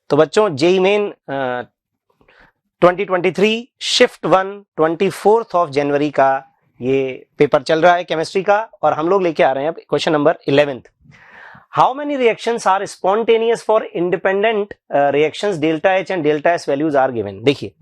तो बच्चों JEE main 2023 shift 1 24 of January का ये पेपर चल रहा है केमिस्ट्री का, और हम लोग लेके आ रहे हैं अब question number 11। How many reactions are spontaneous for independent reactions delta H and delta S values are given. देखिए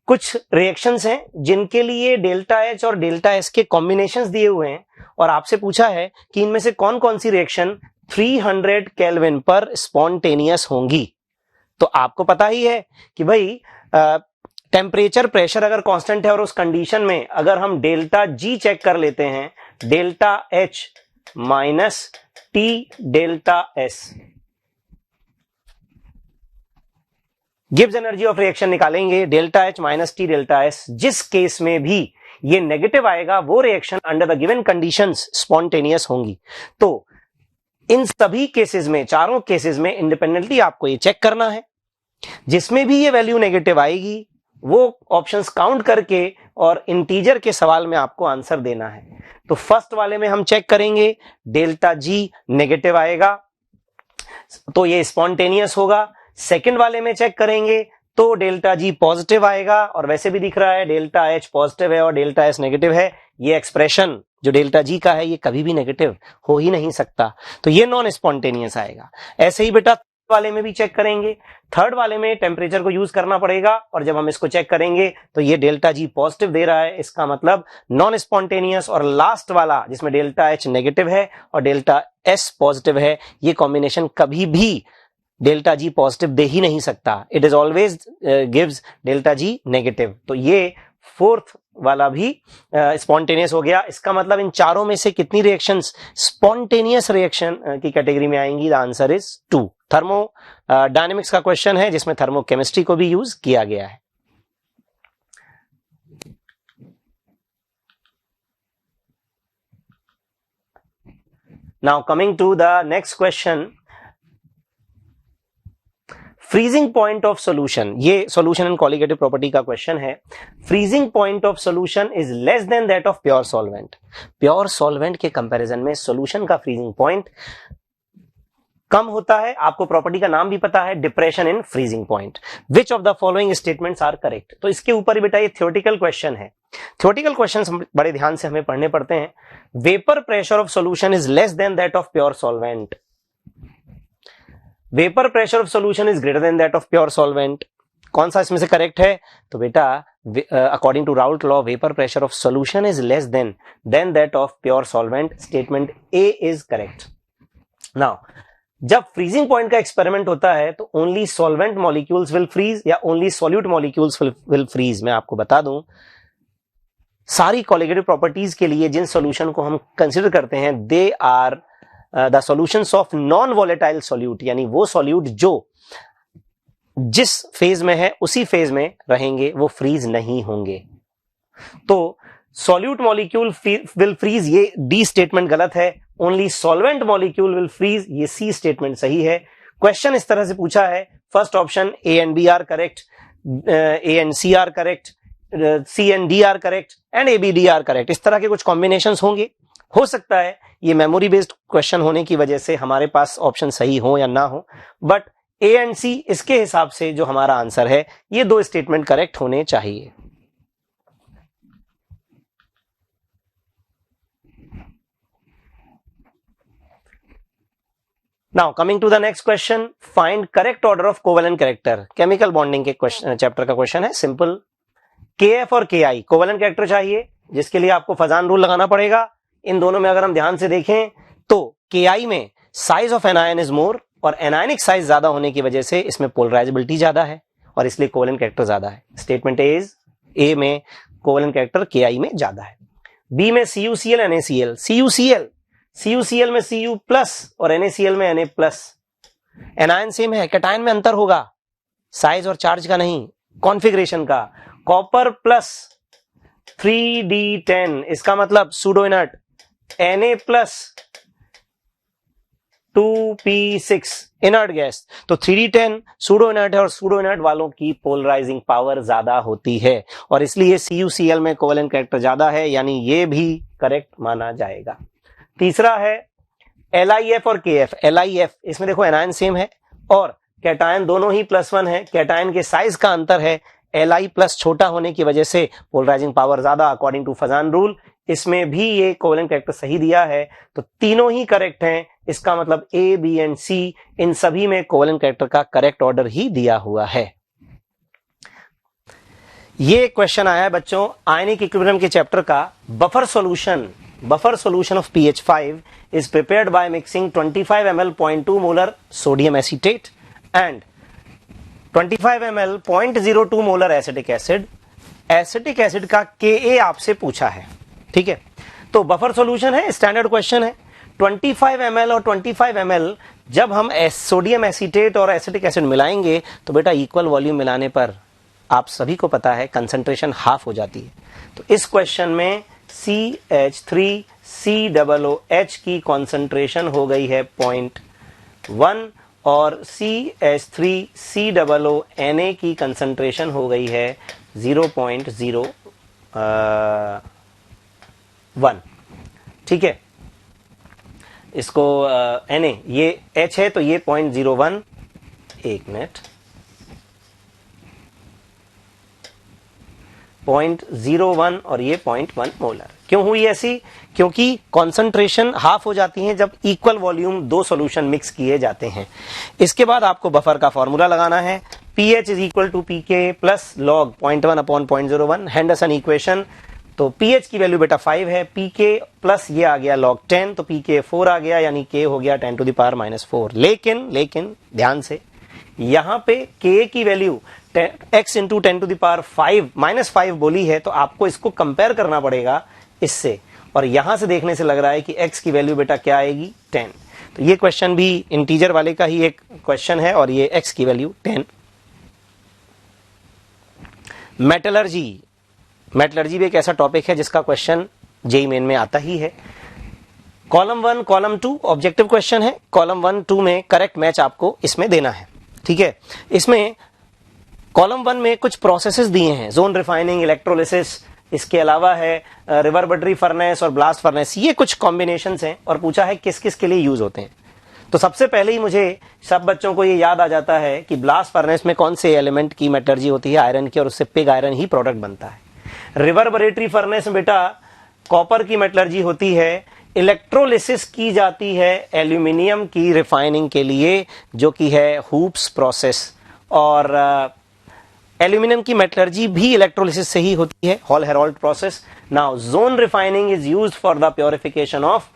कुछ रिएक्शंस हैं जिनके लिए डेल्टा एच और डेल्टा एस के कॉम्बिनेशंस दिए हुए हैं, और आपसे पूछा है कि इनमें से कौन कौन सी रिएक्शन 300 केल्विन पर स्पॉन्टेनियस होंगी। तो आपको पता ही है कि भाई टेम्परेचर प्रेशर अगर कांस्टेंट है और उस कंडीशन में अगर हम डेल्टा जी चेक कर लेते हैं, delta H minus T delta S gives energy of reaction निकालेंगे, delta H minus T delta S. जिस केस में भी ये नेगेटिव आएगा वो reaction under the given conditions spontaneous होंगी। तो इन सभी केसेस में, चारों केसेस में इंडिपेंडेंटली आपको ये चेक करना है। जिसमें भी ये वैल्यू नेगेटिव आएगी वो ऑप्शंस काउंट करके और इंटीजर के सवाल में आपको आंसर देना है। तो फर्स्ट वाले में हम चेक करेंगे, डेल्टा जी नेगेटिव आएगा तो ये स्पॉन्टेनियस होगा। सेकंड वाले में चेक करेंगे तो डेल्टा जी पॉजिटिव आएगा, और वैसे भी दिख रहा है डेल्टा एच पॉजिटिव है और डेल्टा एस नेगेटिव है। ये एक्सप्रेशन जो डेल्टा जी का है ये कभी भी नेगेटिव हो ही नहीं सकता, तो ये नॉन स्पॉन्टेनियस आएगा। ऐसे ही बेटा वाले में भी चेक करेंगे। थर्ड वाले में टेम्परेचर को यूज करना पड़ेगा, और जब हम इसको चेक करेंगे तो ये डेल्टा जी पॉजिटिव दे रहा है, इसका मतलब नॉन स्पॉन्टेनियस। और लास्ट वाला जिसमें डेल्टा एच नेगेटिव है और डेल्टा एस पॉजिटिव है, ये कॉम्बिनेशन कभी भी डेल्टा जी पॉजिटिव दे ही नहीं सकता। It is always gives delta G negative. तो ये फोर्थ वाला भी स्पॉन्टेनियस हो गया। इसका मतलब इन चारों में से कितनी रिएक्शंस स्पॉन्टेनियस रिएक्शन की कैटेगरी में आएंगी? The answer is 2। Thermo dynamics का क्वेश्चन है जिसमें थर्मो केमिस्ट्री को भी यूज किया गया है। Now coming to the next question, freezing point of solution. ये सॉल्यूशन एंड कॉलिगेटिव प्रॉपर्टी का क्वेश्चन है। Freezing point of solution is less than that of pure solvent. Pure solvent के comparison में सॉल्यूशन का freezing point कम होता है। आपको प्रॉपर्टी का नाम भी पता है, depression in freezing point. Which of the following statements are correct? तो इसके ऊपर बेटा ये थ्योरेटिकल क्वेश्चन है। थ्योरेटिकल क्वेश्चंस बड़े ध्यान से हमें पढ़ने पड़ते हैं। Vapour pressure of solution is less than that of pure solvent. Vapour pressure of solution is greater than that of pure solvent. कौन सा इसमें से करेक्ट है? तो बेटा according to Raoult law vapour pressure of solution is less than that of pure solvent. Statement A is correct. Now जब freezing point का experiment होता है तो only solvent molecules will freeze या only solute molecules will freeze. मैं आपको बता दूं सारी कॉलिगेटिव प्रॉपर्टीज के लिए जिन सॉल्यूशन को हम कंसीडर करते हैं they are the solutions of non volatile solute, यानी वो सॉल्यूट जो जिस फेज में है उसी फेज में रहेंगे, वो फ्रीज नहीं होंगे। तो सॉल्यूट मॉलिक्यूल विल फ्रीज, ये डी स्टेटमेंट गलत है। Only solvent molecule will freeze, ये सी स्टेटमेंट सही है। क्वेश्चन इस तरह से पूछा है, first option A and B are correct, A and C are correct, C and D are correct and A B D are correct. इस तरह के कुछ कॉम्बिनेशंस होंगे। हो सकता है ये मेमोरी बेस्ड क्वेश्चन होने की वजह से हमारे पास ऑप्शन सही हो या ना हो, बट ए एंड सी इसके हिसाब से जो हमारा आंसर है, ये दो स्टेटमेंट करेक्ट होने चाहिए। Now coming to the next question, find correct order of covalent character. Chemical bonding के क्वेश्चन चैप्टर का क्वेश्चन है। सिंपल, के एफ और के आई कोवेलेंट कैरेक्टर चाहिए, जिसके लिए आपको फजान रूल लगाना पड़ेगा। इन दोनों में अगर हम ध्यान से देखें तो के आई में size of anion is more, और एनायनिक साइज ज्यादा होने की वजह से इसमें पोलराइजेबिलिटी ज्यादा है और इसलिए कोवेलेंट कैरेक्टर ज्यादा है। स्टेटमेंट ए में कोवेलेंट कैरेक्टर के आई में ज्यादा है। बी में CuCl NaCl, CuCl में Cu प्लस और NaCl में Na प्लस। एनायन सेम है, कैटायन में अंतर होगा, साइज और चार्ज का नहीं, कॉन्फ़िगरेशन का। कॉपर प्लस 3D10, इसका मतलब pseudo inert, Na plus 2p6 inert gas. तो 3D10 सूडो इनर्ट है और सूडो इनर्ट वालों की पोलराइजिंग पावर ज्यादा होती है, और इसलिए CuCl में कोवेलेंट कैरेक्टर ज्यादा है, यानी ये भी करेक्ट माना जाएगा। तीसरा है LIF और KF। LIF इसमें देखो एनायन सेम है और कैटायन दोनों ही +1 है, कैटायन के साइज का अंतर है, Li प्लस छोटा होने की वजह से पोलराइजिंग पावर ज्यादा अकॉर्डिंग टू फजान रूल। इसमें भी ये कोवेलेंट कैरेक्टर सही दिया है, तो तीनों ही करेक्ट हैं। इसका मतलब A, B एंड C इन सभी में कोवेलेंट कैरेक्टर का करेक्ट ऑर्डर ही दिया हुआ है। ये क्वेश्चन आया है बच्चों आयनिक इक्विलिब्रियम के चैप्टर का। Buffer solution of pH5 is prepared by mixing 25 ml 0.2 molar sodium acetate and 25 ml 0.02 molar acetic acid। Acetic acid का Ka आपसे पूछा है, ठीक है। तो बफर सॉल्यूशन है, स्टैंडर्ड क्वेश्चन है। 25 ml और 25 ml जब हम सोडियम एसीटेट और एसिटिक एसिड मिलाएंगे तो बेटा इक्वल वॉल्यूम मिलाने पर आप सभी को पता है कंसंट्रेशन हाफ हो जाती है। तो इस क्वेश्चन में CH3COOH की कंसंट्रेशन हो गई है 0.1 और CH3COONA की कंसंट्रेशन हो गई है 0.01। ठीक है, इसको Na ये H है तो ये 0.01, एक मिनट, 0.01 और ये 0.1 मोलर। क्यों हुई ऐसी? क्योंकि कंसंट्रेशन हाफ हो जाती है जब इक्वल वॉल्यूम दो सॉल्यूशन मिक्स किए जाते हैं। इसके बाद आपको बफर का फॉर्मूला लगाना है, pH is equal to pK plus log 0.1 upon 0.01 Henderson equation. तो pH की वैल्यू बेटा 5 है, pK प्लस ये आ गया log 10, तो pK 4 आ गया, यानी K हो गया 10 to the power -4। लेकिन ध्यान से यहां पे K की value x into 10 to the power 5 -5 बोली है, तो आपको इसको कंपेयर करना पड़ेगा इससे, और यहां से देखने से लग रहा है कि x की वैल्यू बेटा क्या आएगी 10। तो ये क्वेश्चन भी इंटीजर वाले का ही एक क्वेश्चन है और ये x की वैल्यू 10। मेटलर्जी भी एक ऐसा टॉपिक है जिसका क्वेश्चन जेईई मेन में आता ही है। कॉलम 1 कॉलम 2 ऑब्जेक्टिव क्वेश्चन है। कॉलम 1 2 में करेक्ट मैच आपको इसमें देना है, ठीक है। इसमें कॉलम 1 में कुछ प्रोसेसेस दिए हैं, जोन रिफाइनिंग, इलेक्ट्रोलिसिस, इसके अलावा है रिवर्बरेटरी फर्नेस और ब्लास्ट फर्नेस, ये कुछ कॉम्बिनेशंस हैं और पूछा है किस किस के लिए यूज होते हैं। तो सबसे पहले ही मुझे सब बच्चों को ये याद आ जाता है कि ब्लास्ट फर्नेस में कौन से एलिमेंट की मेटलर्जी होती है, आयरन की, और उससे पिग आयरन ही प्रोडक्ट बनता है। रिवर्बरेटरी फर्नेस में बेटा कॉपर की मेटलर्जी होती है। इलेक्ट्रोलिसिस की जाती है एल्यूमिनियम की रिफाइनिंग के लिए, जो कि है हूप्स प्रोसेस, और एल्यूमिनियम की मेटलर्जी भी इलेक्ट्रोलिसिस से ही होती है, Hall Heroult process. Now zone refining is used for the purification of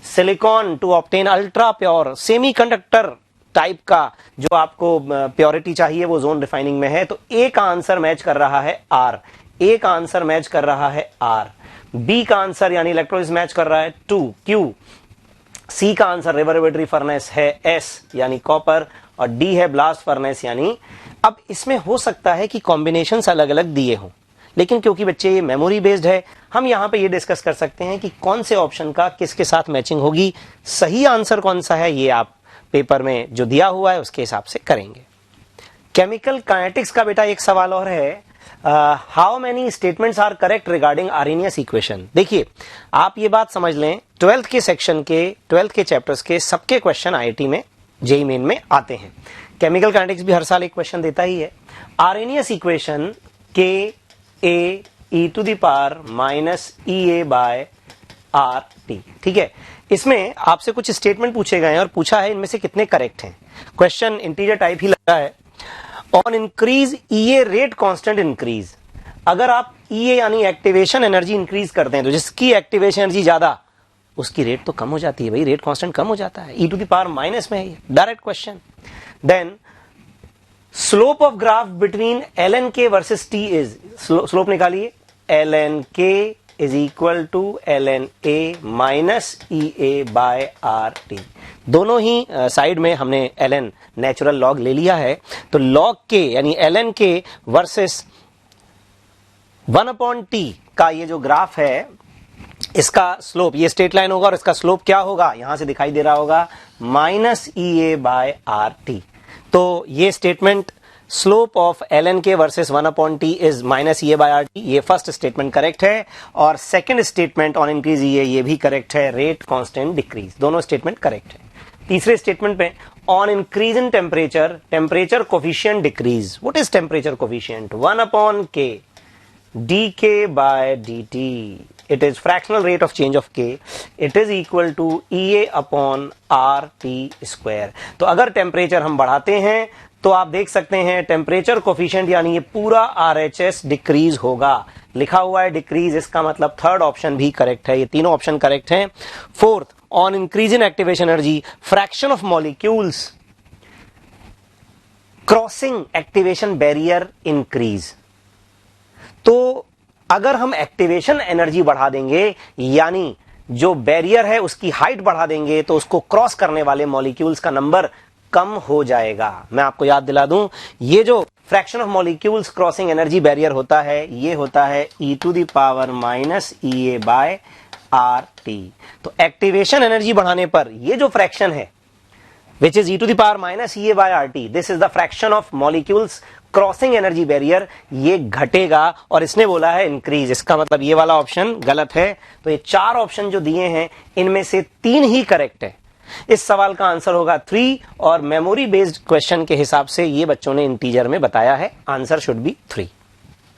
silicon to obtain ultra pure semiconductor type का जो आपको प्योरिटी चाहिए वो जोन रिफाइनिंग में है। तो ए का आंसर मैच कर रहा है आर, ए का आंसर मैच कर रहा है आर, बी का आंसर यानी इलेक्ट्रोलिसिस मैच कर रहा है 2 क्यू, सी का आंसर रिवर्बरेटरी फर्नेस है एस यानी कॉपर, और डी है ब्लास्ट फर्नेस यानी। अब इसमें हो सकता है कि कॉम्बिनेशंस अलग अलग दिए हों, लेकिन क्योंकि बच्चे ये मेमोरी बेस्ड है, हम यहां पे ये डिस्कस कर सकते हैं कि कौन से ऑप्शन का किसके साथ मैचिंग होगी। सही आंसर कौन सा है ये आप पेपर में जो दिया हुआ है उसके हिसाब से करेंगे। केमिकल काइनेटिक्स का बेटा एक सवाल और है, how many statements are correct regarding Arrhenius equation. देखिए आप ये बात समझ लें, 12th के सेक्शन के 12th के चैप्टर्स के सबके क्वेश्चन आईआईटी में जेईई मेन में आते हैं। केमिकल काइनेटिक्स भी हर साल एक क्वेश्चन देता ही है। आर्हेनियस इक्वेशन Ka(-EA/RT), ठीक है। इसमें आपसे कुछ स्टेटमेंट पूछे गए हैं और पूछा है इनमें से कितने करेक्ट हैं। क्वेश्चन इंटीजर टाइप ही लगा है। On increase EA rate constant increase, अगर आप EA यानी एक्टिवेशन एनर्जी इंक्रीज करते हैं तो जिसकी एक्टिवेशन एनर्जी ज्यादा उसकी रेट तो कम हो जाती है, भाई रेट कांस्टेंट कम हो जाता है, e⁻⁻ में है, direct question. Then slope of graph between ln(k) versus T is, slope निकालिए, ln(k) is equal to ln(a) minus EA/RT। दोनों ही साइड में हमने ln नेचुरल लॉग ले लिया है, तो log k यानी ln(k) वर्सेस 1/T का ये जो ग्राफ है, इसका स्लोप, ये स्ट्रेट लाइन होगा और इसका स्लोप क्या होगा, यहां से दिखाई दे रहा होगा, माइनस EA/RT। तो ये statement slope of ln(k) versus 1/T is minus EA/RT, ये फर्स्ट स्टेटमेंट करेक्ट है। और second statement on increase EA ये भी करेक्ट है, रेट कांस्टेंट डिक्रीज, दोनों स्टेटमेंट करेक्ट है। तीसरे स्टेटमेंट पे on increase in temperature coefficient decrease. What is temperature coefficient? 1 upon k dk by dt. It is fractional rate of change of k. It is equal to EA upon RT square. तो अगर temperature हम बढ़ाते हैं तो आप देख सकते हैं टेम्परेचर कोफिशिएंट यानी ये पूरा RHS डिक्रीज होगा. लिखा हुआ है डिक्रीज, इसका मतलब थर्ड ऑप्शन भी करेक्ट है. ये तीनों ऑप्शन करेक्ट हैं. Fourth, on increase in activation energy fraction of molecules crossing activation barrier increase. तो अगर हम एक्टिवेशन एनर्जी बढ़ा देंगे यानी जो बैरियर है उसकी हाइट बढ़ा देंगे तो उसको क्रॉस करने वाले मॉलिक्यूल्स का नंबर कम हो जाएगा. मैं आपको याद दिला दूं, ये जो fraction of molecules crossing energy barrier होता है ये होता है e to the power minus EA by RT. तो एक्टिवेशन एनर्जी बढ़ाने पर ये जो फ्रैक्शन है which is e to the power minus EA by RT, this is the fraction of molecules crossing energy barrier, ये घटेगा और इसने बोला है इंक्रीज. इसका मतलब ये वाला ऑप्शन गलत है. तो ये चार ऑप्शन जो दिए हैं इनमें से 3 ही करेक्ट है. इस सवाल का आंसर होगा 3 और मेमोरी बेस्ड क्वेश्चन के हिसाब से ये बच्चों ने इंटीजर में बताया है. Answer should be 3.